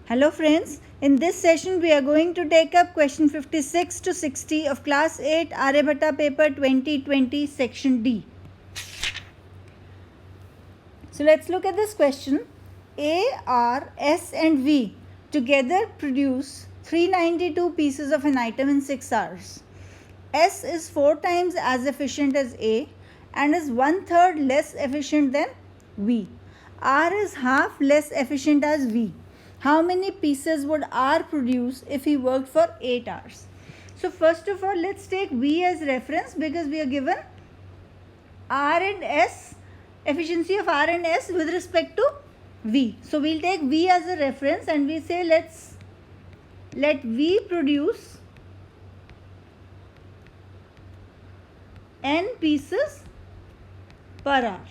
Hello friends, in this session we are going to take up question 56 to 60 of class 8 Aryabhatta paper 2020 section D. So let's look at this question. A, R, S and V together produce 392 pieces of an item in 6 hours. S is 4 times as efficient as A and is 1/3 less efficient than V. R is half less efficient as V. How many pieces would R produce if he worked for 8 hours? So first of all, let's take V as reference because we are given R and S, efficiency of R and S with respect to V. So we'll take V as a reference and we say let V produce n pieces per hour.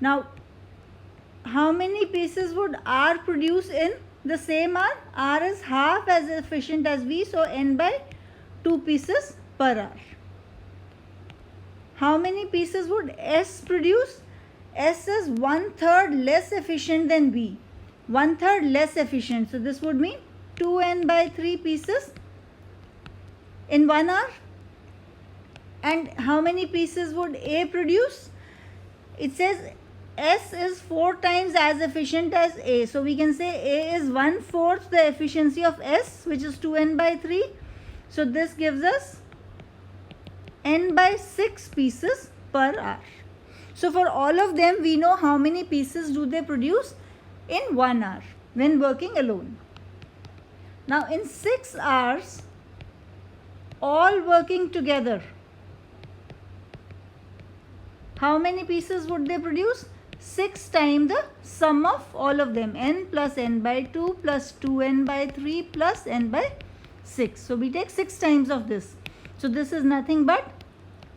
Now, how many pieces would R produce in the same hour? R is half as efficient as V, so n by 2 pieces per hour. How many pieces would S produce? S is 1/3 less efficient than V. 1/3 less efficient. So this would mean 2n by 3 pieces in 1 hour. And how many pieces would A produce? It says S is 4 times as efficient as A. So we can say A is 1/4 the efficiency of S, which is 2n by 3. So this gives us n by 6 pieces per hour. So for all of them, we know how many pieces do they produce in 1 hour when working alone. Now in 6 hours, all working together, how many pieces would they produce? 6 times the sum of all of them, n plus n by 2 plus 2n by 3 plus n by 6. So we take 6 times of this. So this is nothing but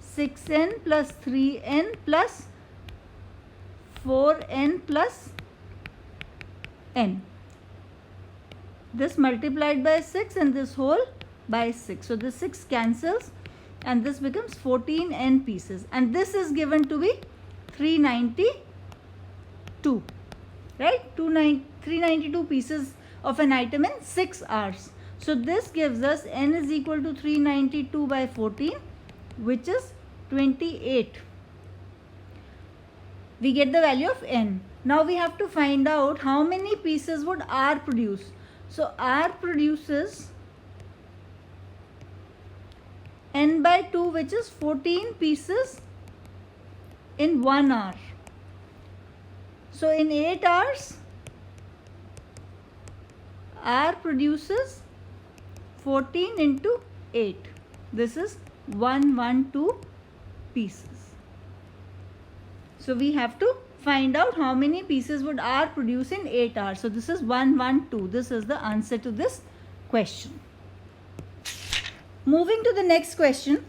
6n plus 3n plus 4n plus n. This multiplied by 6 and this whole by 6. So this 6 cancels and this becomes 14n pieces. And this is given to be 392. Right? 392 pieces of an item in 6 hours. So this gives us n is equal to 392 by 14, which is 28. We get the value of n. Now we have to find out how many pieces would R produce. So R produces n by 2, which is 14 pieces in 1 hour. So in 8 hours, R produces 14 into 8. This is 112 pieces. So we have to find out how many pieces would R produce in 8 hours. So this is 112. This is the answer to this question. Moving to the next question.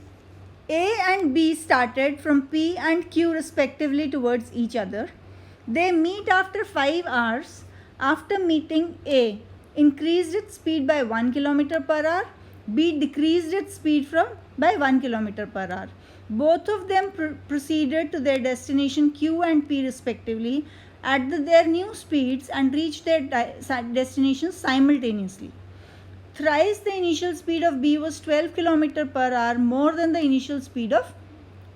A and B started from P and Q respectively towards each other. They meet after 5 hours. After meeting, A increased its speed by 1 km per hour. B decreased its speed by 1 km per hour. Both of them proceeded to their destination Q and P respectively at their new speeds and reached their destinations simultaneously. Thrice the initial speed of B was 12 km per hour, more than the initial speed of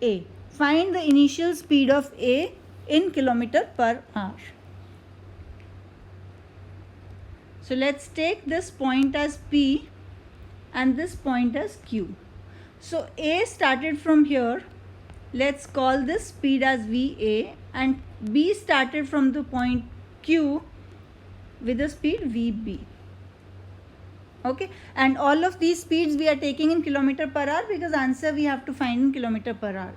A. Find the initial speed of A in km per hour. So let's take this point as P and this point as Q. So A started from here. Let's call this speed as VA, and B started from the point Q with the speed VB. Okay, and all of these speeds we are taking in km per hour because answer we have to find in km per hour.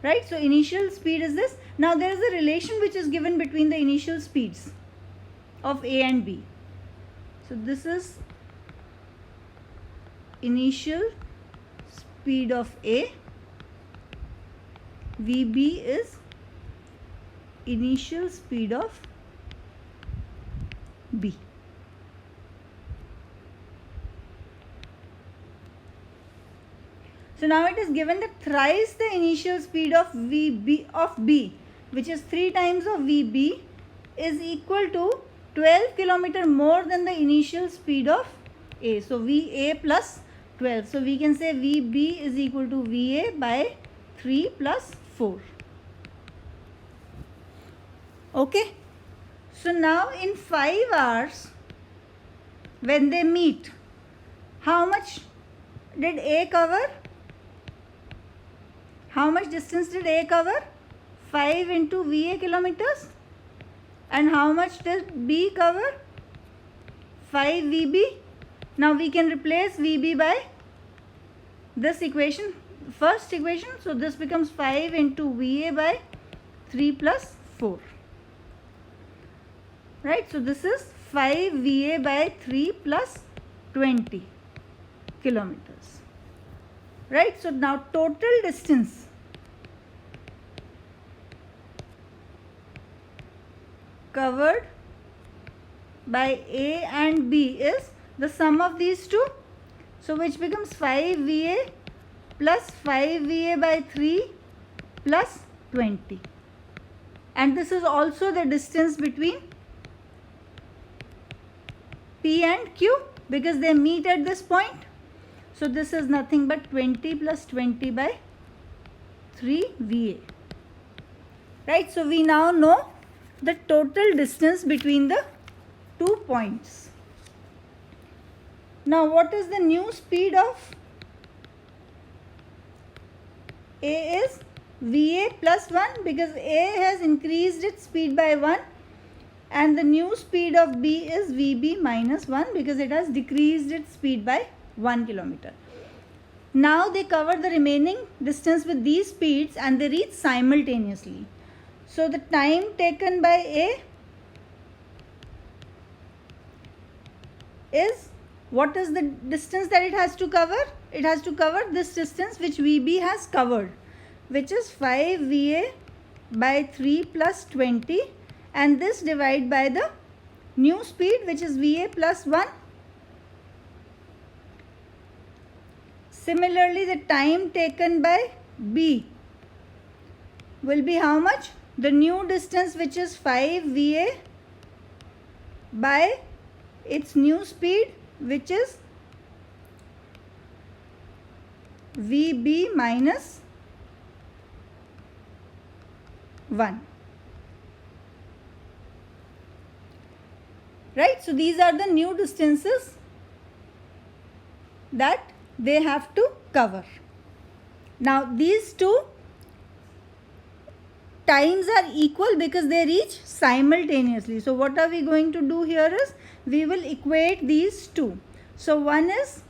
Right, so initial speed is this. Now there is a relation which is given between the initial speeds of A and B. So this is initial speed of A, VB is initial speed of B. So now it is given that thrice the initial speed of B, which is 3 times of VB, is equal to 12 kilometer more than the initial speed of A. So VA plus 12. So we can say VB is equal to VA by 3 plus 4. Okay. So now in 5 hours, when they meet, how much did A cover? How much distance did A cover? 5 into VA kilometers. And how much did B cover? 5 VB. Now we can replace VB by this equation, first equation. So this becomes 5 into VA by 3 plus 4. Right, so this is 5 VA by 3 plus 20 kilometers. Right, so now total distance covered by A and B is the sum of these two. So which becomes 5 VA plus 5 VA by 3 plus 20. And this is also the distance between P and Q because they meet at this point. So this is nothing but 20 plus 20 by 3 VA. Right, so we now know the total distance between the 2 points. Now what is the new speed of A is VA plus 1 because A has increased its speed by 1, and the new speed of B is VB minus 1 because it has decreased its speed by 1 kilometer. Now they cover the remaining distance with these speeds and they reach simultaneously. So the time taken by A is, what is the distance that it has to cover? It has to cover this distance which VB has covered, which is 5 VA by 3 plus 20, and this divide by the new speed which is VA plus 1. Similarly, the time taken by B will be how much? The new distance which is 5 VA by its new speed which is VB minus 1. Right, so these are the new distances that they have to cover. Now these two times are equal because they reach simultaneously. So what are we going to do here is we will equate these two. So one is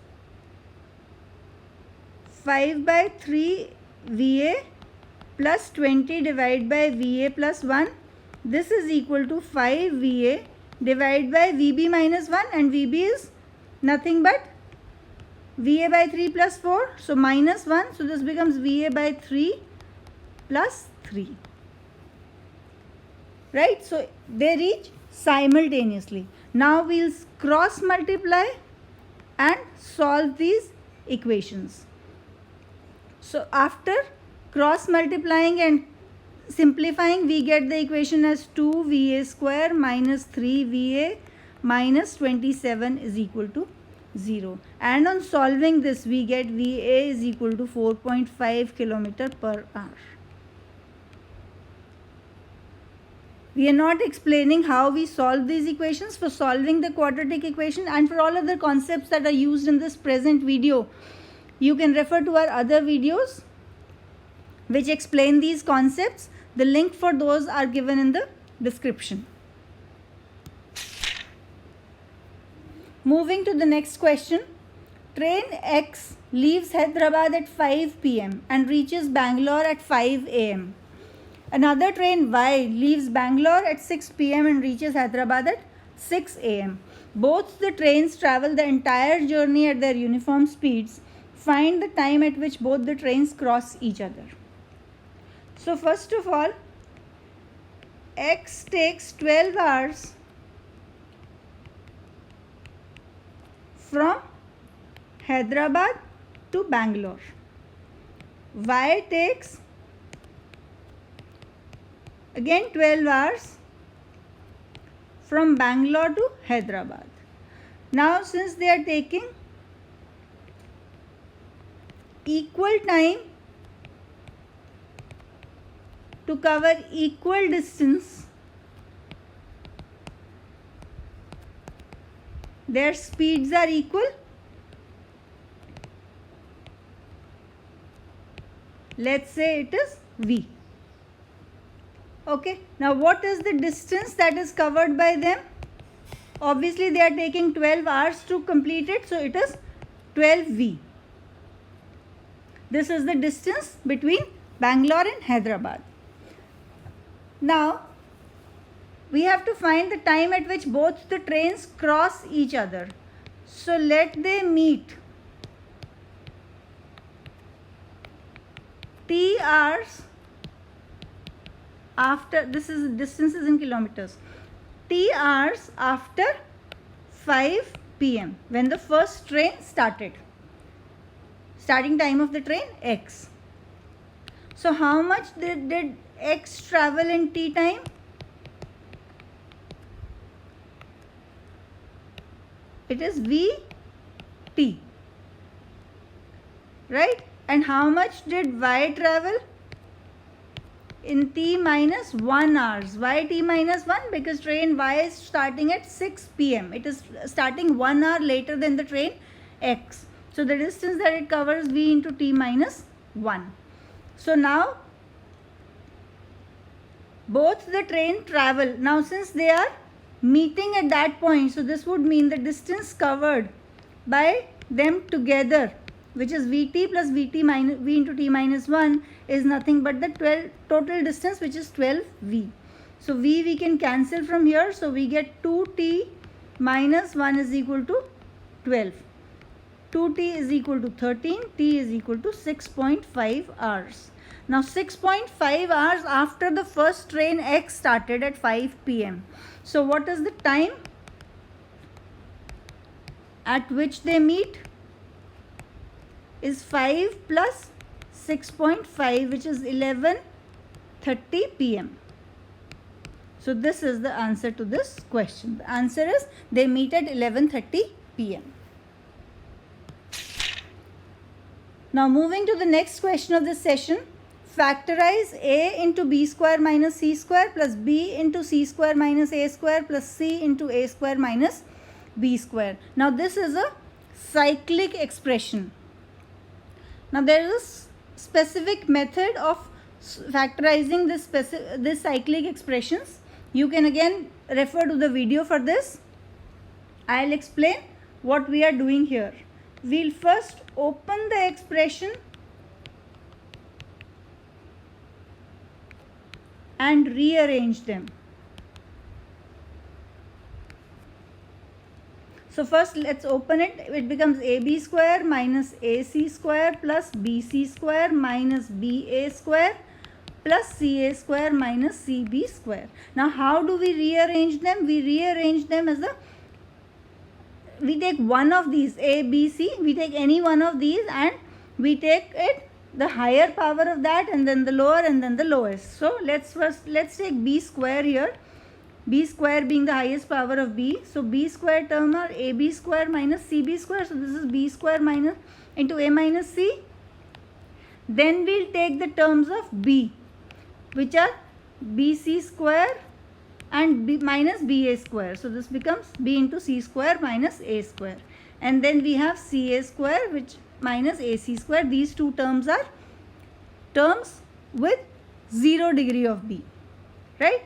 5 by 3 VA plus 20 divided by VA plus 1. This is equal to 5 VA divided by VB minus 1, and VB is nothing but VA by 3 plus 4. So minus 1. So this becomes VA by 3 plus 3. Right. So they reach simultaneously. Now we'll cross multiply and solve these equations. So after cross multiplying and simplifying, we get the equation as 2 VA square minus 3 VA minus 27 is equal to 0. And on solving this, we get VA is equal to 4.5 kilometer per hour. We are not explaining how we solve these equations. For solving the quadratic equation and for all other concepts that are used in this present video, you can refer to our other videos which explain these concepts. The link for those are given in the description. Moving to the next question. Train X leaves Hyderabad at 5 p.m. and reaches Bangalore at 5 a.m. Another train Y leaves Bangalore at 6 p.m. and reaches Hyderabad at 6 a.m. Both the trains travel the entire journey at their uniform speeds. Find the time at which both the trains cross each other. So first of all, X takes 12 hours from Hyderabad to Bangalore. Y takes again 12 hours from Bangalore to Hyderabad. Now since they are taking equal time to cover equal distance, their speeds are equal. Let's say it is V. Okay, now what is the distance that is covered by them? Obviously they are taking 12 hours to complete it, so it is 12V. This is the distance between Bangalore and Hyderabad. Now we have to find the time at which both the trains cross each other. So let they meet T hours after, this is distances in kilometers, T hours after 5 p.m. when the first train started. Starting time of the train X. So how much did X travel in T time? It is VT, right? And how much did Y travel in T minus 1 hours? Why T minus 1? Because train Y is starting at 6 p.m. It is starting 1 hour later than the train X. So the distance that it covers V into T minus 1. So now both the train travel. Now since they are meeting at that point, so this would mean the distance covered by them together, which is Vt plus Vt minus V into T minus 1, is nothing but the total distance, which is 12V. So V we can cancel from here. So we get 2T minus 1 is equal to 12. 2T is equal to 13. T is equal to 6.5 hours. Now 6.5 hours after the first train X started at 5 p.m. So what is the time at which they meet? Is 5 plus 6.5, which is 11:30 p.m. So this is the answer to this question. The answer is they meet at 11:30 p.m. Now moving to the next question of this session. Factorize A into B square minus C square plus B into C square minus A square plus C into A square minus B square. Now this is a cyclic expression. Now there is a specific method of factorizing this cyclic expressions. You can again refer to the video for this. I'll explain what we are doing here. We'll first open the expression and rearrange them. So first let's open it. It becomes AB square minus AC square plus BC square minus BA square plus CA square minus CB square. Now how do we rearrange them? We rearrange them as we take one of these, A, B, C. We take any one of these and we take it, the higher power of that, and then the lower, and then the lowest. So let's take B square here. B square being the highest power of B. So B square term are AB square minus CB square. So this is B square minus into A minus C. Then we'll take the terms of B, which are BC square and B minus BA square. So this becomes B into C square minus A square. And then we have CA square, which minus AC square. These two terms are terms with 0 degree of B, right?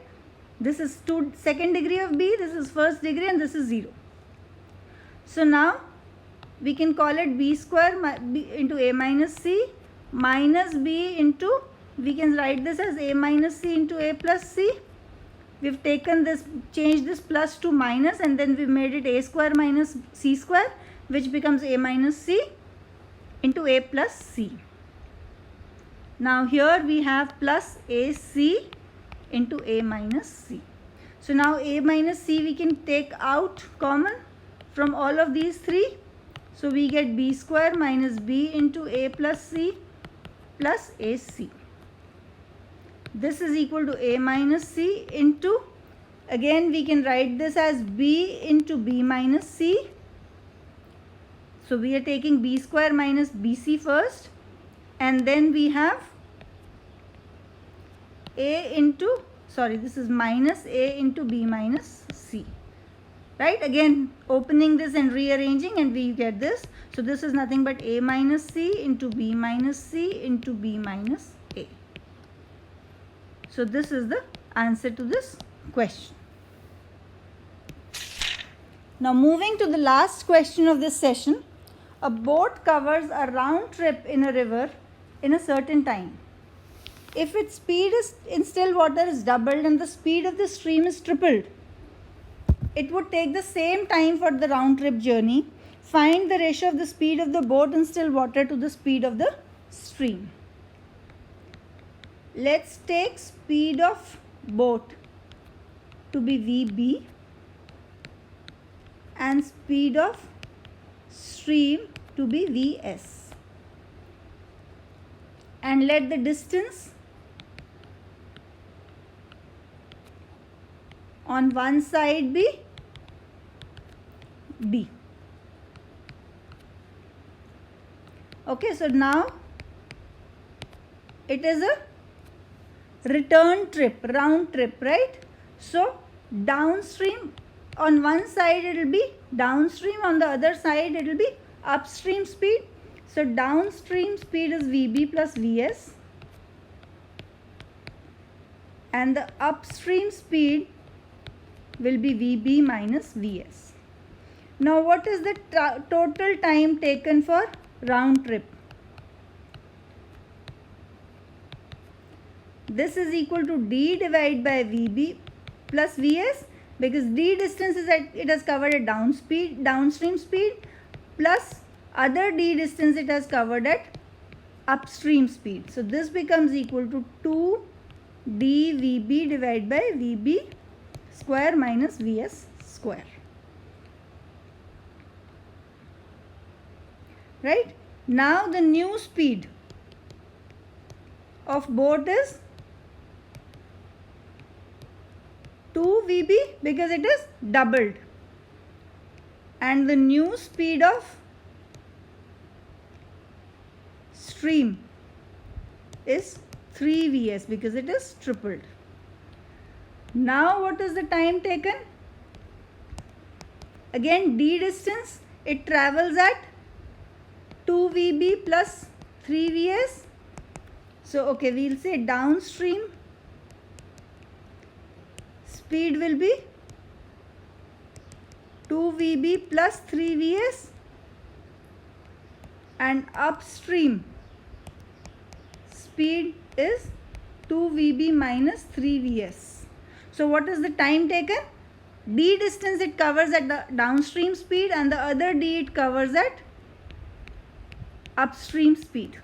This is second degree of B, this is first degree, and this is 0. So now we can call it B square into A minus C minus B into, we can write this as A minus C into A plus C. We've taken this, changed this plus to minus, and then we've made it A square minus C square, which becomes A minus C into A plus C. Now here we have plus AC into A minus C. So now A minus C we can take out common from all of these three. So we get B square minus B into A plus C plus AC. This is equal to A minus C into, Again we can write this as b into b minus c. So we are taking b square minus bc first, and then we have a into, sorry, this is minus a into b minus c. Right, again opening this and rearranging, and we get this. So this is nothing but a minus c into b minus c into b minus a. So this is the answer to this question. Now moving to the last question of this session. A boat covers a round trip in a river in a certain time. If its speed in still water is doubled and the speed of the stream is tripled, it would take the same time for the round trip journey. Find the ratio of the speed of the boat in still water to the speed of the stream. Let's take speed of boat to be VB and speed of stream to be Vs. And let the distance on one side be B. Okay, so now it is a return trip, round trip, right? So downstream, on one side it will be downstream, on the other side it will be upstream speed. So downstream speed is VB plus Vs, and the upstream speed will be VB minus Vs. Now what is the total time taken for round trip? This is equal to d divided by VB plus Vs, because d distance is that it has covered at downstream speed, plus other d distance it has covered at upstream speed. So this becomes equal to 2 dVB divided by VB square minus Vs square. Right? Now the new speed of boat is 2 VB because it is doubled, and the new speed of stream is 3 Vs because it is tripled. Now what is the time taken? Again d distance, it travels at 2 VB plus 3 Vs. So okay, we will say downstream speed will be 2 VB plus 3 Vs, and upstream speed is 2 VB minus 3 Vs. So what is the time taken? D distance it covers at the downstream speed, and the other D it covers at upstream speed.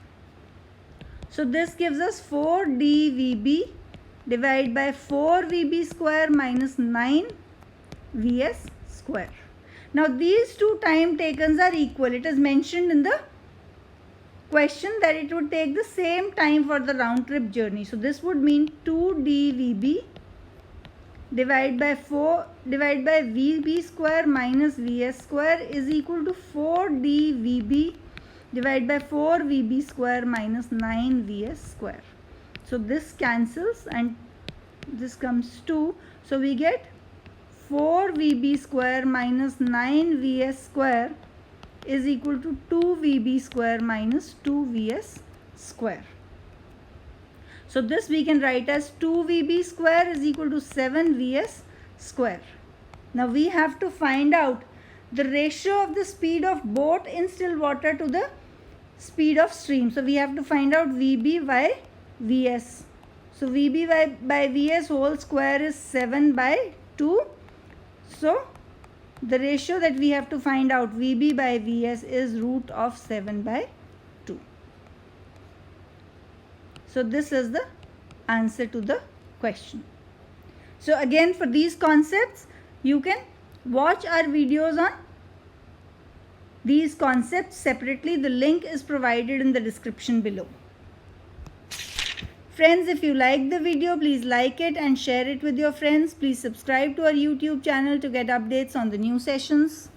So this gives us 4 dVB divided by 4 VB square minus 9 Vs square. Now these two time takens are equal. It is mentioned in the question that it would take the same time for the round trip journey. So this would mean 2 dVB divided by VB square minus Vs square is equal to 4 dVB divided by 4 VB square minus 9 Vs square. So this cancels and this comes 2. So we get 4 VB square minus 9 Vs square is equal to 2 VB square minus 2 Vs square. So this we can write as 2 VB square is equal to 7 Vs square. Now we have to find out the ratio of the speed of boat in still water to the speed of stream. So we have to find out VB by Vs. So VB by Vs whole square is 7 by 2. So the ratio that we have to find out VB by Vs is root of 7 by 2. So this is the answer to the question. So again, for these concepts you can watch our videos on these concepts separately. The link is provided in the description below. Friends, if you like the video, please like it and share it with your friends. Please subscribe to our YouTube channel to get updates on the new sessions.